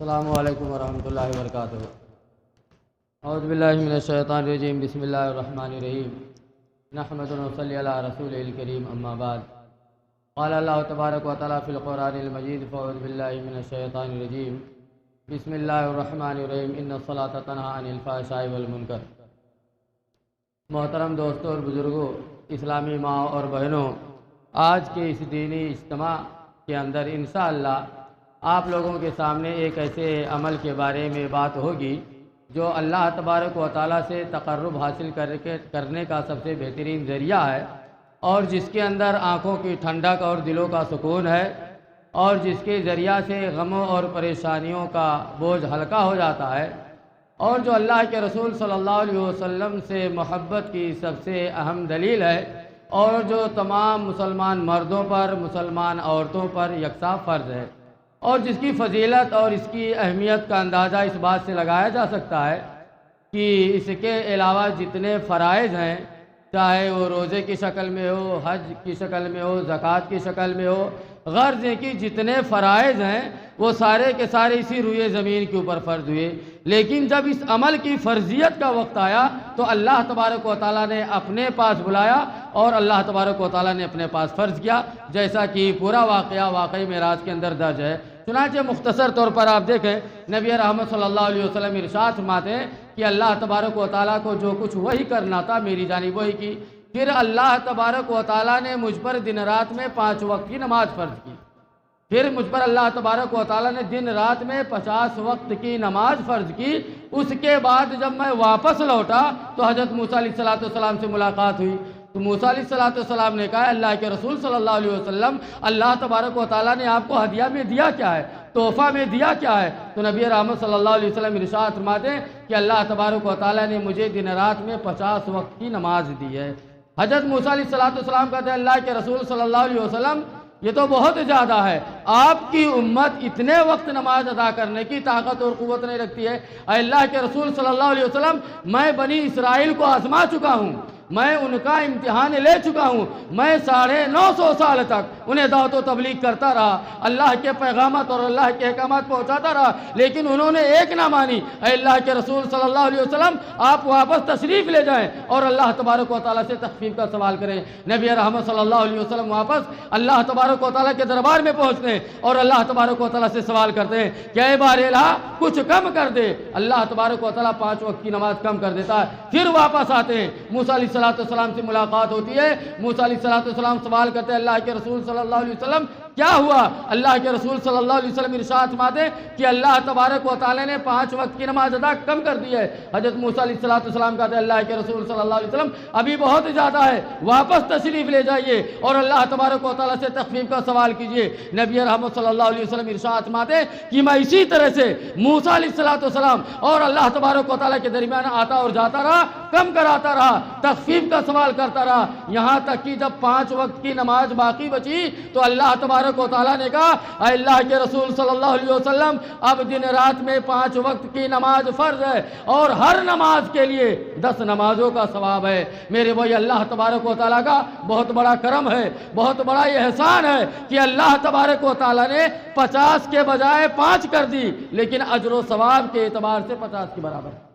السلام علیکم ورحمۃ اللہ وبرکاتہ۔ اعوذ باللہ من الشیطان الرجیم، بسم اللہ الرحمن الرحیم، نحمد و نصلی علی رسول الکریم، اما بعد۔ قال اللہ تبارک و تعالی فی القرآن المجید، فاعوذ باللہ من الشیطان الرجیم، بسم اللہ الرحمن الرحیم، ان الصلاۃ تنہی عن الفحشاء والمنکر۔ محترم دوستوں اور بزرگوں، اسلامی ماں اور بہنوں، آج کے اس دینی اجتماع کے اندر انشاءاللہ آپ لوگوں کے سامنے ایک ایسے عمل کے بارے میں بات ہوگی جو اللہ تبارک و تعالیٰ سے تقرب حاصل کرنے کا سب سے بہترین ذریعہ ہے، اور جس کے اندر آنکھوں کی ٹھنڈک اور دلوں کا سکون ہے، اور جس کے ذریعہ سے غموں اور پریشانیوں کا بوجھ ہلکا ہو جاتا ہے، اور جو اللہ کے رسول صلی اللہ علیہ وسلم سے محبت کی سب سے اہم دلیل ہے، اور جو تمام مسلمان مردوں پر، مسلمان عورتوں پر یکساں فرض ہے، اور جس کی فضیلت اور اس کی اہمیت کا اندازہ اس بات سے لگایا جا سکتا ہے کہ اس کے علاوہ جتنے فرائض ہیں، چاہے وہ روزے کی شکل میں ہو، حج کی شکل میں ہو، زکوٰۃ کی شکل میں ہو، غرض ہے کہ جتنے فرائض ہیں وہ سارے کے سارے اسی روئے زمین کے اوپر فرض ہوئے، لیکن جب اس عمل کی فرضیت کا وقت آیا تو اللہ تبارک و تعالیٰ نے اپنے پاس بلایا اور اللہ تبارک و تعالیٰ نے اپنے پاس فرض کیا، جیسا کہ پورا واقعی معراج کے اندر درج ہے۔ چنانچہ مختصر طور پر آپ دیکھیں، نبی رحمت صلی اللہ علیہ وسلم ارشاد فرماتے ہیں کہ اللہ تبارک و تعالیٰ کو جو کچھ وحی کرنا تھا میری جانب وحی کی، پھر اللہ تبارک و تعالیٰ نے مجھ پر دن رات میں 5 وقت کی نماز فرض کی، پھر مجھ پر اللہ تبارک و تعالیٰ نے دن رات میں 50 وقت کی نماز فرض کی۔ اس کے بعد جب میں واپس لوٹا تو حضرت موسیٰ علیہ السلام سے ملاقات ہوئی، تو موسیٰ علیہ السلام نے کہا، اللہ کے رسول صلی اللہ علیہ وسلم، اللہ تبارک و تعالیٰ نے آپ کو ہدیہ میں دیا کیا ہے، تحفہ میں دیا کیا ہے؟ تو نبی رحمت صلی اللہ علیہ وسلم ارشاد فرماتے ہیں کہ اللہ تبارک و تعالیٰ نے مجھے دن رات میں 50 وقت کی نماز دی ہے۔ حضرت موسیٰ علیہ السلام کہتے ہیں، اللہ کے رسول صلی اللہ علیہ وسلم، یہ تو بہت زیادہ ہے، آپ کی امت اتنے وقت نماز ادا کرنے کی طاقت اور قوت نہیں رکھتی ہے۔ اے اللہ کے رسول صلی اللہ علیہ وسلم، میں بنی اسرائیل کو آزما چکا ہوں، میں ان کا امتحان لے چکا ہوں، میں 950 سال تک انہیں دعوت و تبلیغ کرتا رہا، اللہ کے پیغامات اور اللہ کے احکامات پہنچاتا رہا، لیکن انہوں نے ایک نہ مانی۔ اے اللہ کے رسول صلی اللہ علیہ وسلم، آپ واپس تشریف لے جائیں اور اللہ تبارک و تعالیٰ سے تخفیف کا سوال کریں۔ نبی رحمت صلی اللہ علیہ وسلم واپس اللہ تبارک و تعالیٰ کے دربار میں پہنچتے ہیں اور اللہ تبارک و تعالیٰ سے سوال کرتے ہیں کہ اے بار الہ، کچھ کم کر دے۔ اللہ تبارک و تعالیٰ 5 وقت کی نماز کم کر دیتا ہے، پھر واپس آتے ہیں، موسیٰ علیہ السلام سے ملاقات ہوتی ہے، موسیٰ علیہ السلام سوال کرتے ہیں، اللہ کے رسول صلی اللہ علیہ وسلم کیا ہوا؟ اللہ کے رسول صلی اللہ علیہ وسلم ارشاد فرماتے ہیں کہ اللہ تبارک و تعالی نے 5 وقت کی نماز ادا کم کر دی ہے۔ حضرت موسیٰ علیہ السلام کہتے ہیں، اللہ کے رسول صلی اللہ علیہ وسلم، ابھی بہت زیادہ ہے، واپس تشریف لے جائیے اور اللہ تبارک و تعالی سے تخفیف کا سوال کیجئے۔ نبی رحمت صلی اللہ علیہ وسلم ارشاد فرماتے ہیں کہ میں اسی طرح سے موسیٰ علیہ السلام اور اللہ تبارک و تعالی کے درمیان آتا اور جاتا رہا، کم کراتا رہا، تخفیف کا سوال کرتا رہا، یہاں تک کہ جب 5 وقت کی نماز باقی بچی تو اللہ تبارک و تعالیٰ نے کہا، اے اللہ کے رسول صلی اللہ علیہ وسلم، اب دن رات میں 5 وقت کی نماز فرض ہے اور ہر نماز کے لیے 10 نمازوں کا ثواب ہے۔ میرے بھائی، اللہ تبارک و تعالیٰ کا بہت بڑا کرم ہے، بہت بڑا احسان ہے کہ اللہ تبارک و تعالیٰ نے 50 کے بجائے 5 کر دی، لیکن اجر و ثواب کے اعتبار سے 50 کے برابر ہے۔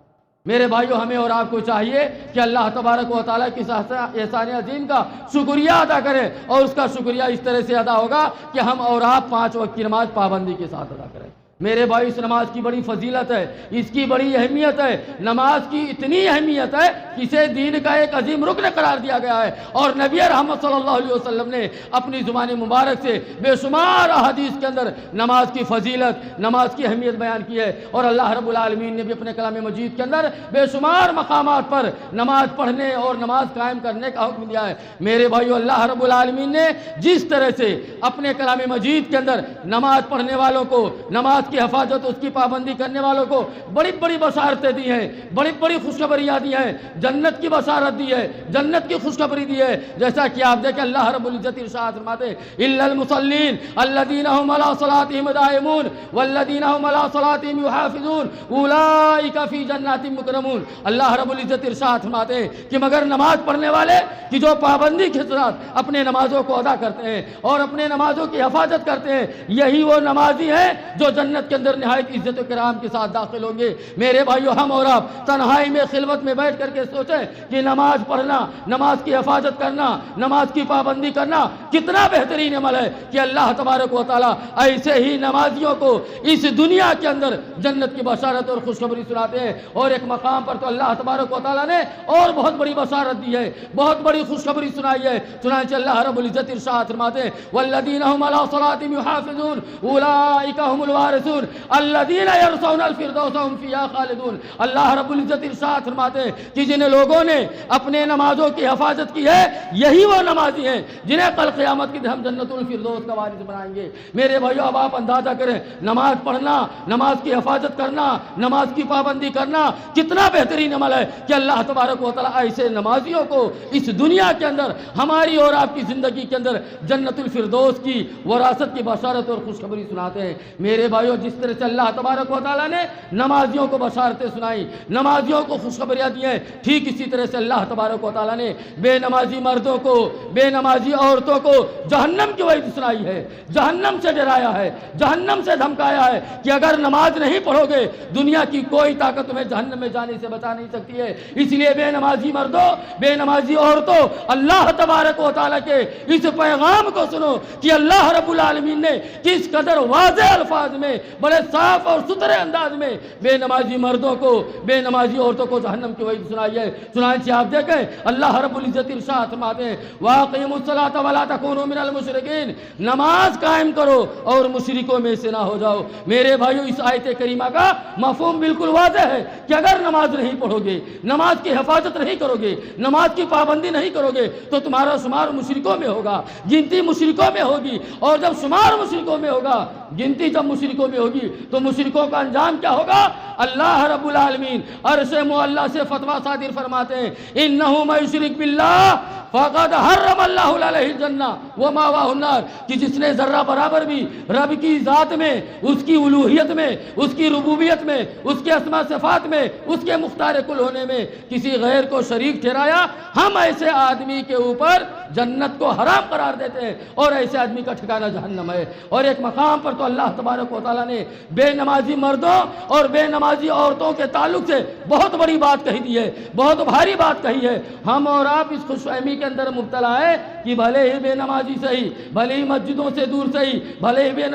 میرے بھائیوں، ہمیں اور آپ کو چاہیے کہ اللہ تبارک و تعالیٰ کی احسان عظیم کا شکریہ ادا کریں، اور اس کا شکریہ اس طرح سے ادا ہوگا کہ ہم اور آپ 5 وقت کی نماز پابندی کے ساتھ ادا کریں۔ میرے بھائی، اس نماز کی بڑی فضیلت ہے، اس کی بڑی اہمیت ہے، نماز کی اتنی اہمیت ہے کہ اسے دین کا ایک عظیم رکن قرار دیا گیا ہے، اور نبی رحمت صلی اللہ علیہ وسلم نے اپنی زبان مبارک سے بے شمار احادیث کے اندر نماز کی فضیلت، نماز کی اہمیت بیان کی ہے، اور اللہ رب العالمین نے بھی اپنے کلام مجید کے اندر بے شمار مقامات پر نماز پڑھنے اور نماز قائم کرنے کا حکم دیا ہے۔ میرے بھائیو، اللہ رب العالمین نے جس طرح سے اپنے کلام مجید کے اندر نماز پڑھنے والوں کو، نماز کی حفاظت، اس کی پابندی کرنے والوں کو بڑی بڑی بشارتیں دی ہیں، بڑی بڑی خوشخبریاں دی ہیں، جنت کی بشارت دی ہے، جنت کی خوشخبری دی ہے، جیسا کہ آپ دیکھیں اللہ رب العزت ارشاد فرماتے ہیں، الا المصلین الذین هم علی صلاتهم دائمون والذین هم علی صلاتهم یحافظون اولئک فی جنات مکرمون۔ اللہ رب العزت ارشاد فرماتے ہیں کہ مگر نماز پڑھنے والے کہ جو پابندی کے ساتھ اپنے نمازوں کو ادا کرتے ہیں اور اپنے نمازوں کی حفاظت کرتے ہیں، یہی وہ نمازی ہیں جو جنت جنت کے اندر نہایت عزت و کرام کے ساتھ داخل ہوں گے۔ میرے بھائیو، ہم اور آپ تنہائی میں خلوت میں بیٹھ کر کے سوچیں کہ نماز پڑھنا، نماز کی حفاظت کرنا، نماز کی پابندی کرنا کتنا بہترین عمل ہے کہ اللہ تبارک و تعالیٰ ایسے ہی نمازیوں کو اس دنیا کے اندر جنت کی بشارت اور خوشخبری سناتے ہیں۔ اور ایک مقام پر تو اللہ تبارک و تعالیٰ نے اور بہت بڑی بشارت دی ہے، بہت بڑی خوشخبری سنائی ہے۔ چنانچہ اللہ رب العزت ارشاد فرماتے ہیں والذین هم علی صلاتهم یحافظون اولئک هم الوارثون الذین یرثون الفردوس هم فیہا خالدون۔ اللہ رب العزت ارشاد فرماتے ہیں کہ جن لوگوں نے اپنے نمازوں کی حفاظت کی ہے یہی وہ نمازی ہیں جنہیں کل قیامت کے دن ہم جنت الفردوس کا وارث بنائیں گے۔ میرے بھائیو، اب آپ اندازہ کریں نماز پڑھنا، نماز کی حفاظت کرنا، نماز کی پابندی کرنا کتنا بہترین عمل ہے کہ اللہ تبارک و تعالیٰ ایسے نمازیوں کو اس دنیا کے اندر ہماری اور آپ کی زندگی کے اندر جنت الفردوس کی وراثت کی بشارت اور خوشخبری سناتے ہیں۔ میرے بھائیو، جس طرح سے اللہ تبارک و تعالیٰ نے نمازیوں کو بشارتیں سنائی، نمازیوں کو خوشخبریاں دی ہیں، ٹھیک اسی طرح سے اللہ تبارک و تعالیٰ نے بے نمازی مردوں کو، بے نمازی عورتوں کو جہنم کی وعید سنائی ہے، جہنم سے ڈرایا ہے، جہنم سے دھمکایا ہے کہ اگر نماز نہیں پڑھو گے دنیا کی کوئی طاقت تمہیں جہنم میں جانے سے بچا نہیں سکتی ہے۔ اس لیے بے نمازی مردوں، بے نمازی عورتوں، اللہ تبارک و تعالیٰ کے اس پیغام کو سنو کہ اللہ رب العالمین نے کس قدر واضح الفاظ میں، بڑے صاف اور ستھرے انداز میں بے نمازی مردوں کو، بے نمازی عورتوں کو جہنم کی وعید سنائی ہے۔ چنانچہ آپ دیکھیں اللہ رب العزت ارشاد فرماتے ہیں وَأَقِیمُوا الصَّلَاةَ وَلَا تَکُونُوا مِنَ الْمُشْرِکِینَ، نماز قائم کرو اور مشرکوں میں سے نہ ہو جاؤ۔ میرے بھائیو، اس آیت کریمہ کا مفہوم بالکل واضح ہے کہ اگر نماز نہیں پڑھو گے، نماز کی حفاظت نہیں کرو گے، نماز کی پابندی نہیں کرو گے تو تمہارا شمار مشرکوں میں ہوگا، گنتی مشرکوں میں ہوگی، اور جب شمار مشرکوں میں ہوگا، گنتی جب مشرکوں میں ہوگی تو مشرکوں کا انجام کیا ہوگا؟ اللہ رب العالمین عرش معلیٰ سے فتویٰ صادر فرماتے ہیں انہ من یشرک باللہ فقد حرم اللہ علیہ الجنہ ومأواہ النار، کہ جس نے ذرہ برابر بھی رب کی ذات میں، اس کی الوہیت میں، اس کی ربوبیت میں، اس کے اسماء صفات میں، اس کے مختار کل ہونے میں کسی غیر کو شریک ٹھہرایا، ہم ایسے آدمی کے اوپر جنت کو حرام قرار دیتے ہیں اور ایسے آدمی کا ٹھکانہ جہنم ہے۔ اور ایک مقام پر تو اللہ تبارک و تعالیٰ نے بے نمازی مردوں اور بے نمازی عورتوں کے تعلق سے بہت بڑی بات کہی دی ہے، بہت بھاری بات کہی ہے۔ ہم اور آپ اس خوش فہمی کے اندر مبتلا ہے کہ بھلے ہی بے نمازی صحیح، بھلے ہی مسجدوں سے دور صحیح، بھلے ہی بے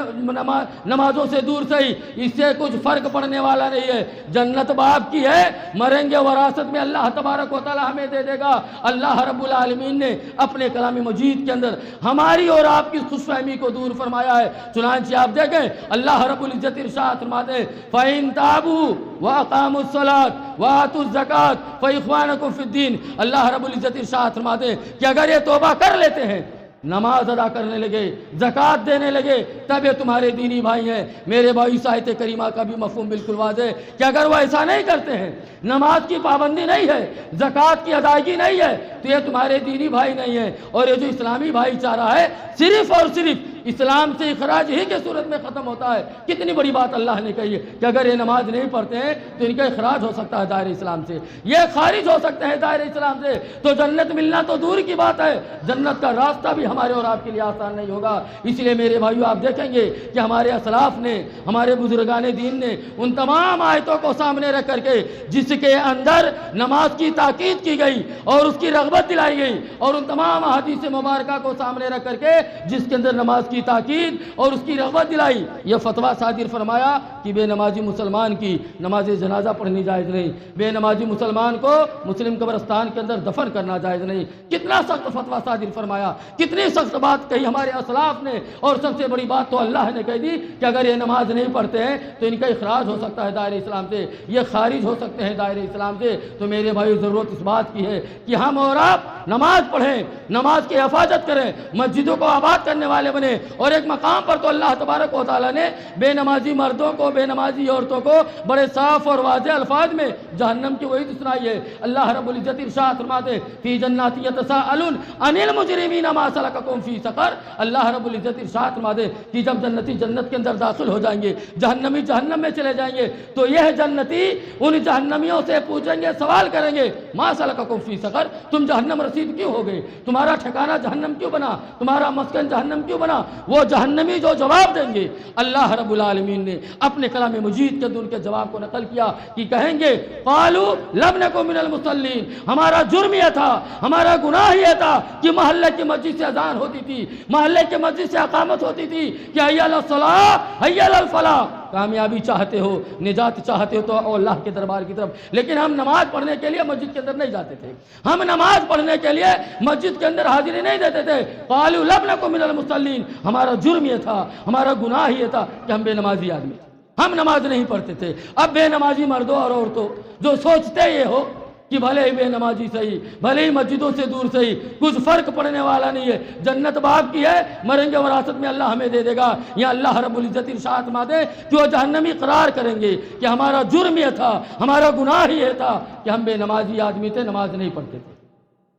نمازوں سے دور صحیح، اس سے کچھ فرق پڑنے والا نہیں ہے۔ جنت باپ کی ہے، مریں گے وراثت میں اللہ تبارک و تعالیٰ ہمیں دے دے گا۔ اللہ رب العالمین نے اپنے کلام مجید کے اندر ہماری اور آپ کی خوش فہمی کو دور فرمایا ہے۔ چنانچہ آپ دیکھیں اللہ رب العزت ارشاد فرماتے ہیں فَإِن تَابُوا وَأَقَامُوا الصَّلَاةَ وَآتُوا الزَّكَاةَ فَإِخْوَانُكُمْ فِي الدِّينِ، اللہ رب العزت ارشاد فرماتے ہیں کہ اگر یہ توبہ کر لیتے ہیں، نماز ادا کرنے لگے، زکوٰۃ دینے لگے، تب یہ تمہارے دینی بھائی ہیں۔ میرے بھائی، اس آیت کریمہ کا بھی مفہوم بالکل واضح ہے کہ اگر وہ ایسا نہیں کرتے ہیں، نماز کی پابندی نہیں ہے، زکوٰۃ کی ادائیگی نہیں ہے، تو یہ تمہارے دینی بھائی نہیں ہیں۔ اور یہ جو اسلامی بھائی چارہ ہے صرف اور صرف اسلام سے اخراج ہی کے صورت میں ختم ہوتا ہے۔ کتنی بڑی بات اللہ نے کہی ہے کہ اگر یہ نماز نہیں پڑھتے ہیں تو ان کا اخراج ہو سکتا ہے دائرہ اسلام سے، یہ خارج ہو سکتے ہیں دائرہ اسلام سے، تو جنت ملنا تو دور کی بات ہے، جنت کا راستہ بھی ہمارے اور آپ کے لیے آسان نہیں ہوگا۔ اس لیے میرے بھائیو، آپ دیکھیں گے کہ ہمارے اسلاف نے، ہمارے بزرگان دین نے ان تمام آیتوں کو سامنے رکھ کر کے جس کے اندر نماز کی تاکید کی گئی اور اس کی رغبت دلائی گئی، اور ان تمام احادیث مبارکہ کو سامنے رکھ کر کے جس کے اندر نماز کی تاکید اور اس کی رغبت دلائی، یہ فتویٰ صادر فرمایا کہ بے نمازی مسلمان کی نماز جنازہ پڑھنی جائز نہیں، بے نمازی مسلمان کو مسلم قبرستان کے اندر دفن کرنا جائز نہیں۔ کتنا سخت فتویٰ صادر فرمایا، کتنی سخت بات کہی ہمارے اسلاف نے، اور سب سے بڑی بات تو اللہ نے کہہ دی کہ اگر یہ نماز نہیں پڑھتے ہیں تو ان کا اخراج ہو سکتا ہے دائرہ اسلام سے، یہ خارج ہو سکتے ہیں دائرہ اسلام سے۔ تو میرے بھائی، ضرورت اس بات کی ہے کہ ہم اور آپ نماز پڑھیں، نماز کی حفاظت کریں، مسجدوں کو آباد کرنے والے بنیں۔ اور ایک مقام پر تو اللہ تبارک و تعالیٰ نے بے نمازی مردوں کو، بے نمازی عورتوں کو بڑے صاف اور واضح الفاظ میں جہنم کی وعید سنائی ہے۔ اللہ رب العزت ارشاد فرماتے فی جنات یتساءلون عن المجرمین ما سلککم فی سقر، اللہ رب العزت ارشاد فرماتے کہ جب جنتی جنت کے اندر داخل ہو جائیں گے، جہنمی جہنم میں چلے جائیں گے، تو یہ جنتی ان جہنمیوں سے پوچھیں گے، سوال کریں گے ما سلککم فی سقر، تم جہنم رسید کیوں ہو گئے؟ تمہارا ٹھکانہ جہنم کیوں بنا؟ تمہارا مسکن جہنم کیوں بنا؟ وہ جہنمی جو جواب دیں گے، اللہ رب العالمین نے اپنے کلام مجید کے اندر ان کے جواب کو نقل کیا کہ کہیں گے قالوا لم نکن من المصلین، ہمارا جرم یہ تھا، ہمارا گناہ یہ تھا کہ محلے کی مسجد سے اذان ہوتی تھی، محلے کی مسجد سے اقامت ہوتی تھی کہ حی علی الصلاۃ حی علی الفلاح، کامیابی چاہتے ہو، نجات چاہتے ہو تو آؤ اللہ کے دربار کی طرف، لیکن ہم نماز پڑھنے کے لیے مسجد کے اندر نہیں جاتے تھے، ہم نماز پڑھنے کے لیے مسجد کے اندر حاضری نہیں دیتے تھے۔ قالوا لم نکن من المصلین، ہمارا جرم یہ تھا، ہمارا گناہ یہ تھا کہ ہم بے نمازی آدمی تھے، ہم نماز نہیں پڑھتے تھے۔ اب بے نمازی مردوں اور عورتوں جو سوچتے یہ ہو کہ بھلے ہی بے نمازی صحیح، بھلے ہی مسجدوں سے دور صحیح، کچھ فرق پڑنے والا نہیں ہے، جنت باپ کی ہے، مریں گے وراثت میں اللہ ہمیں دے دے گا، یا اللہ رب العزت ارشاد فرما دے کہ وہ جہنمی قرار کریں گے کہ ہمارا جرم یہ تھا، ہمارا گناہ ہی یہ تھا کہ ہم بے نمازی آدمی تھے، نماز نہیں پڑھتے تھے۔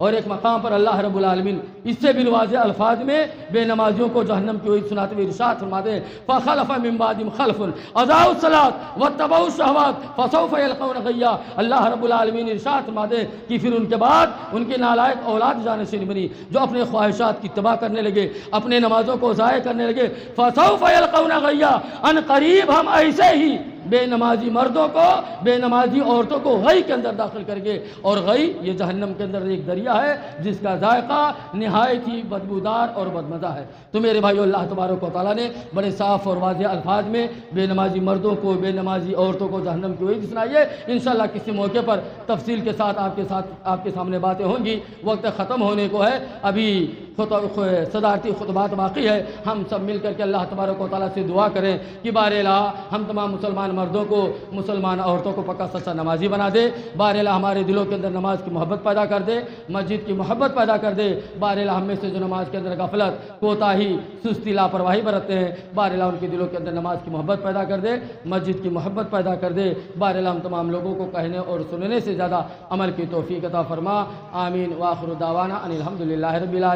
اور ایک مقام پر اللہ رب العالمین اس سے بھی واضح الفاظ میں بے نمازیوں کو جہنم کی وعید سناتے ہوئے ارشاد فرماتے ہیں فخلف من بعدهم خلف اضاعوا الصلاۃ واتبعوا الشهوات فسوف يلقون غیا۔ اللہ رب العالمین ارشاد فرماتے ہیں کہ پھر ان کے بعد ان کی نالائق اولاد جانشین بنی جو اپنے خواہشات کی اتباع کرنے لگے، اپنے نمازوں کو ضائع کرنے لگے، فسوف يلقون غیا، ان قریب ہم ایسے ہی بے نمازی مردوں کو، بے نمازی عورتوں کو غی کے اندر داخل کر کے، اور غی یہ جہنم کے اندر ایک دریا ہے جس کا ذائقہ نہایت ہی بدبودار اور بدمزہ ہے۔ تو میرے بھائیو، اللہ تبارک و تعالیٰ نے بڑے صاف اور واضح الفاظ میں بے نمازی مردوں کو، بے نمازی عورتوں کو جہنم کی وعید سنائی ہے۔ انشاءاللہ کسی موقع پر تفصیل کے ساتھ آپ کے سامنے باتیں ہوں گی، وقت ختم ہونے کو ہے، ابھی صدارتی خطبات باقی ہے۔ ہم سب مل کر کے اللہ تبارک و تعالیٰ سے دعا کریں کہ بار الہ ہم تمام مسلمان مردوں کو، مسلمان عورتوں کو پکا سچا نمازی بنا دے، بار الہ ہمارے دلوں کے اندر نماز کی محبت پیدا کر دے، مسجد کی محبت پیدا کر دے، بار الہ ہم میں سے جو نماز کے اندر غفلت، کوتاہی، سستی، لاپرواہی برتتے ہیں، بار الہ ان کے دلوں کے اندر نماز کی محبت پیدا کر دے، مسجد کی محبت پیدا کر دے، بار الہ ہم تمام لوگوں کو کہنے اور سننے سے زیادہ عمل کی توفیق عطا فرما۔ آمین۔ وآخر دعوانا ان الحمدللہ رب العالمین۔